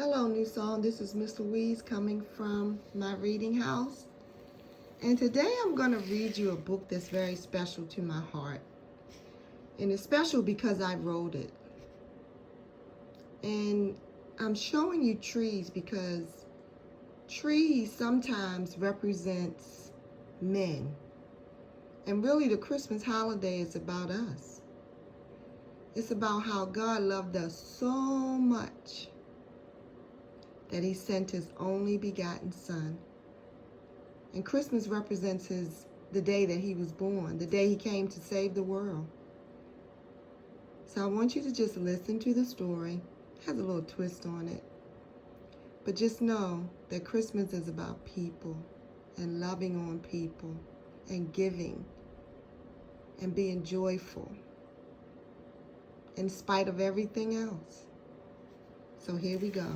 Hello, New Song. This is Miss Louise coming from my reading house. And today I'm going to read you a book that's very special to my heart. And it's special because I wrote it. And I'm showing you trees because trees sometimes represents men. And really the Christmas holiday is about us. It's about how God loved us so much that he sent his only begotten son. And Christmas represents the day that he was born, the day he came to save the world. So I want you to just listen to the story. It has a little twist on it. But just know that Christmas is about people and loving on people and giving and being joyful in spite of everything else. So here we go.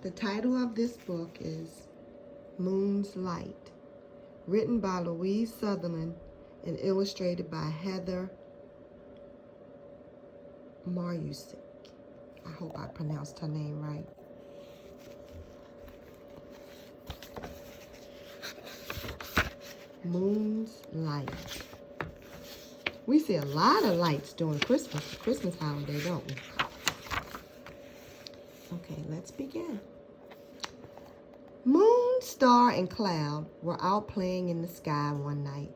The title of this book is Moon's Light, written by Louise Sutherland and illustrated by Heather Marusik. I hope I pronounced her name right. Moon's Light. We see a lot of lights during the Christmas holiday, don't we? Okay, let's begin. Moon, Star, and Cloud were out playing in the sky one night.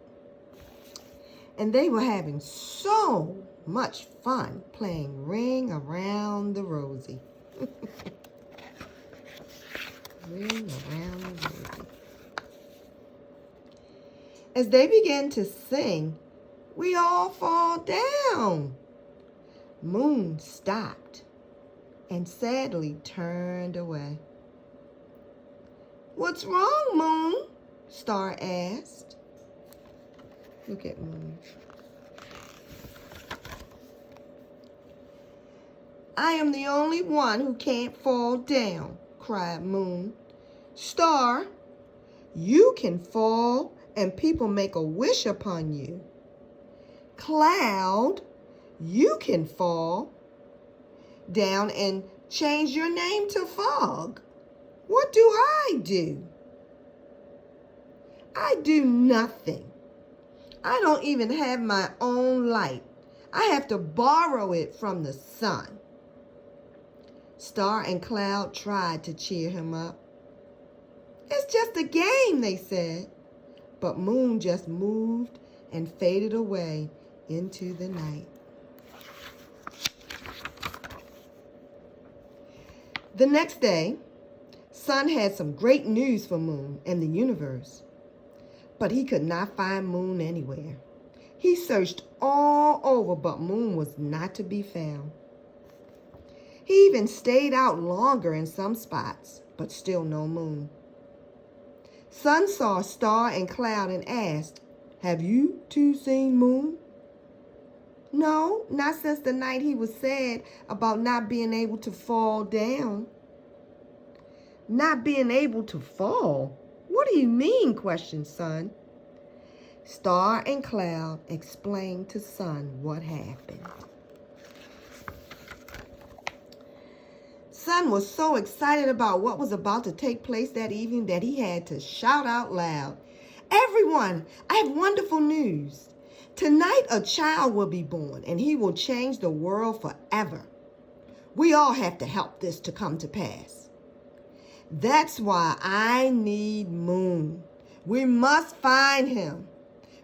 And they were having so much fun playing Ring Around the Rosie. Ring Around the Rosie. As they began to sing, "We all fall down," Moon stopped and sadly turned away. "What's wrong, Moon?" Star asked. Look at Moon. "I am the only one who can't fall down," cried Moon. "Star, you can fall and people make a wish upon you. Cloud, you can fall down and change your name to Fog. What do I do?" "I do nothing. I don't even have my own light. I have to borrow it from the sun." Star and Cloud tried to cheer him up. "It's just a game," they said. But Moon just moved and faded away into the night. The next day, Sun had some great news for Moon and the universe. But he could not find Moon anywhere. He searched all over, but Moon was not to be found. He even stayed out longer in some spots, but still no Moon. Sun saw Star and Cloud and asked, "Have you two seen Moon?" "No, not since the night he was sad about not being able to fall down." "Not being able to fall? What do you mean?" questioned Sun. Star and Cloud explained to Sun what happened. Sun was so excited about what was about to take place that evening that he had to shout out loud, "Everyone, I have wonderful news. Tonight a child will be born and he will change the world forever. We all have to help this to come to pass. That's why I need Moon. We must find him.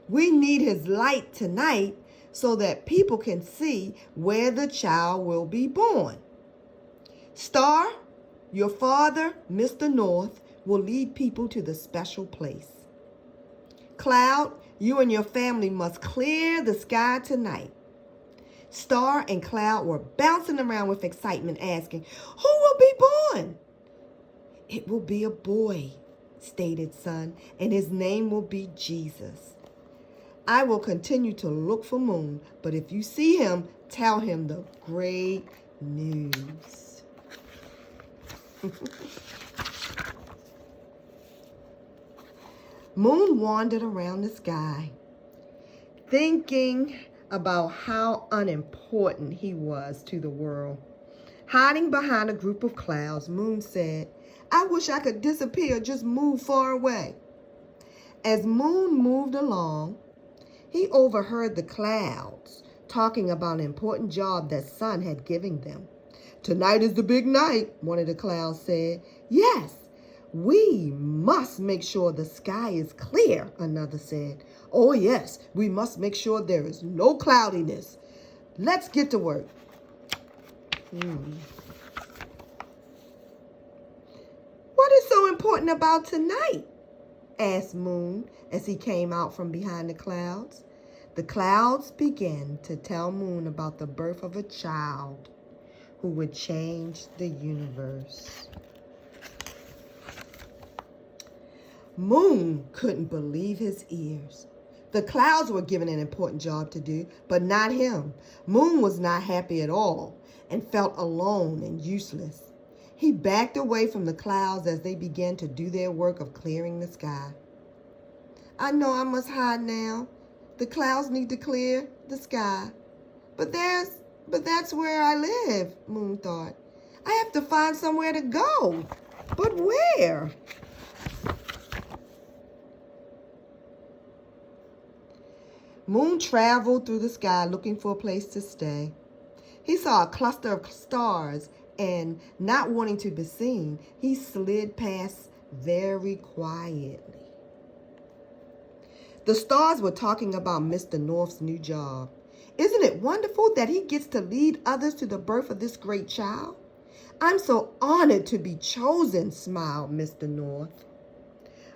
We need his light tonight so that people can see where the child will be born. Star, your father, Mr. North, will lead people to the special place. Cloud, you and your family must clear the sky tonight." Star and Cloud were bouncing around with excitement, asking, "Who will be born?" "It will be a boy," stated Sun, "and his name will be Jesus. I will continue to look for Moon, but if you see him, tell him the great news." Moon wandered around the sky, thinking about how unimportant he was to the world, Hiding behind a group of clouds, Moon said, "I wish I could disappear, just move far away." As Moon moved along, he overheard the clouds talking about an important job that Sun had given them. "Tonight is the big night," one of the clouds said. "Yes, we must make sure the sky is clear," another said. "Oh yes, we must make sure there is no cloudiness. Let's get to work." "What is so important about tonight?" asked Moon as he came out from behind the clouds. The clouds began to tell Moon about the birth of a child who would change the universe. Moon couldn't believe his ears. The clouds were given an important job to do, but not him. Moon was not happy at all and felt alone and useless. He backed away from the clouds as they began to do their work of clearing the sky. "I know I must hide now. The clouds need to clear the sky. But that's where I live," Moon thought. "I have to find somewhere to go. But where?" Moon traveled through the sky looking for a place to stay. He saw a cluster of stars and, not wanting to be seen, he slid past very quietly. The stars were talking about Mr. North's new job. "Isn't it wonderful that he gets to lead others to the birth of this great child? I'm so honored to be chosen," smiled Mr. North.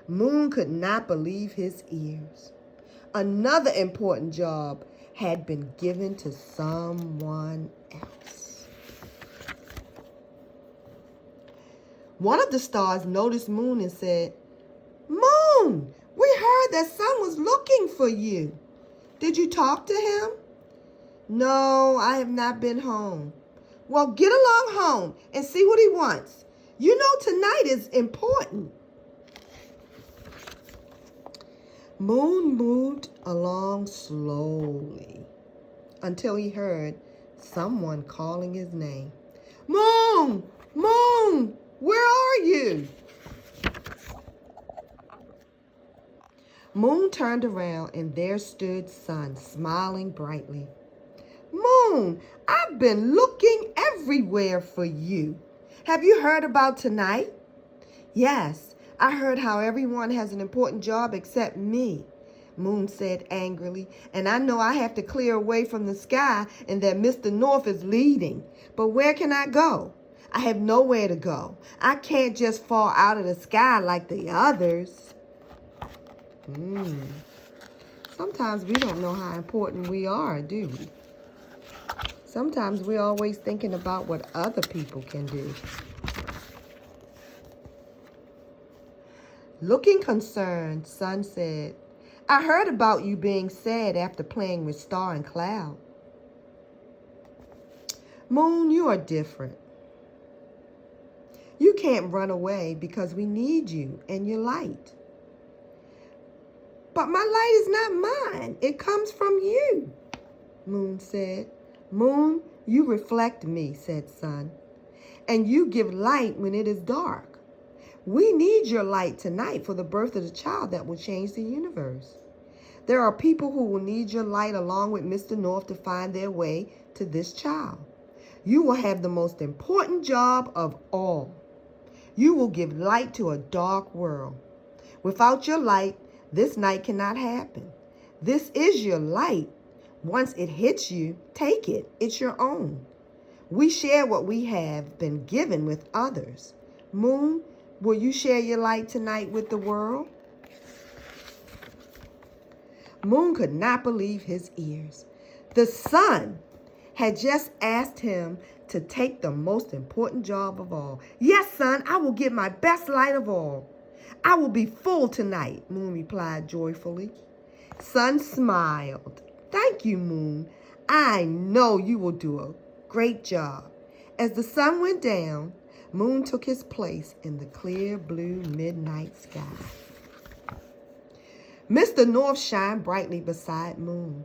Moon could not believe his ears. Another important job had been given to someone else. One of the stars noticed Moon and said, "Moon, we heard that Sun was looking for you. Did you talk to him?" "No, I have not been home." "Well, get along home and see what he wants. You know tonight is important." Moon moved along slowly until he heard someone calling his name. "Moon! Moon! Where are you?" Moon turned around and there stood Sun, smiling brightly. "Moon, I've been looking everywhere for you. Have you heard about tonight?" "Yes, I heard how everyone has an important job except me," Moon said angrily. "And I know I have to clear away from the sky and that Mr. North is leading. But where can I go? I have nowhere to go. I can't just fall out of the sky like the others." Sometimes we don't know how important we are, do we? Sometimes we're always thinking about what other people can do. Looking concerned, Sun said, "I heard about you being sad after playing with Star and Cloud." "Moon, you are different. You can't run away because we need you and your light." "But my light is not mine. It comes from you," Moon said. "Moon, you reflect me," said Sun, "and you give light when it is dark. We need your light tonight for the birth of the child that will change the universe. There are people who will need your light along with Mr. North to find their way to this child. You will have the most important job of all. You will give light to a dark world. Without your light, this night cannot happen. This is your light. Once it hits you, take it. It's your own. We share what we have been given with others. Moon, will you share your light tonight with the world?" Moon could not believe his ears. The Sun had just asked him to take the most important job of all. "Yes, Sun, I will give my best light of all. I will be full tonight," Moon replied joyfully. Sun smiled. "Thank you, Moon. I know you will do a great job." As the sun went down, Moon took his place in the clear blue midnight sky. Mr. North shined brightly beside Moon.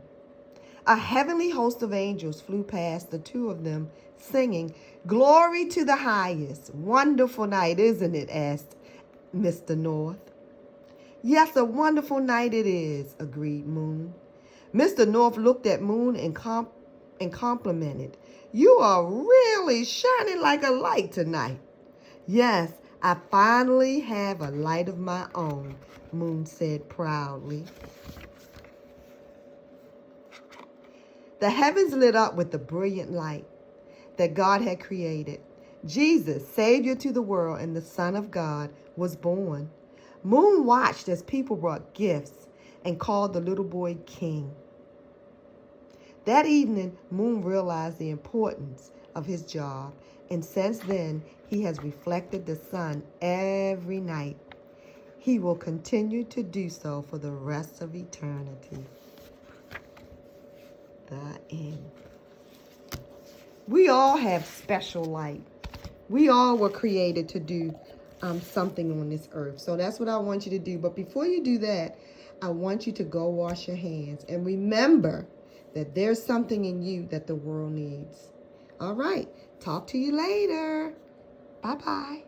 A heavenly host of angels flew past the two of them, singing, "Glory to the highest." "Wonderful night, isn't it?" asked Mr. North. "Yes, a wonderful night it is," agreed Moon. Mr. North looked at Moon and complimented. "You are really shining like a light tonight." "Yes, I finally have a light of my own," Moon said proudly. The heavens lit up with the brilliant light that God had created. Jesus, Savior to the world and the Son of God, was born. Moon watched as people brought gifts and called the little boy King. That evening, Moon realized the importance of his job, and since then, he has reflected the sun every night. He will continue to do so for the rest of eternity. The end. We all have special light. We all were created to do something on this earth. So that's what I want you to do. But before you do that, I want you to go wash your hands. And remember that there's something in you that the world needs. All right. Talk to you later. Bye-bye.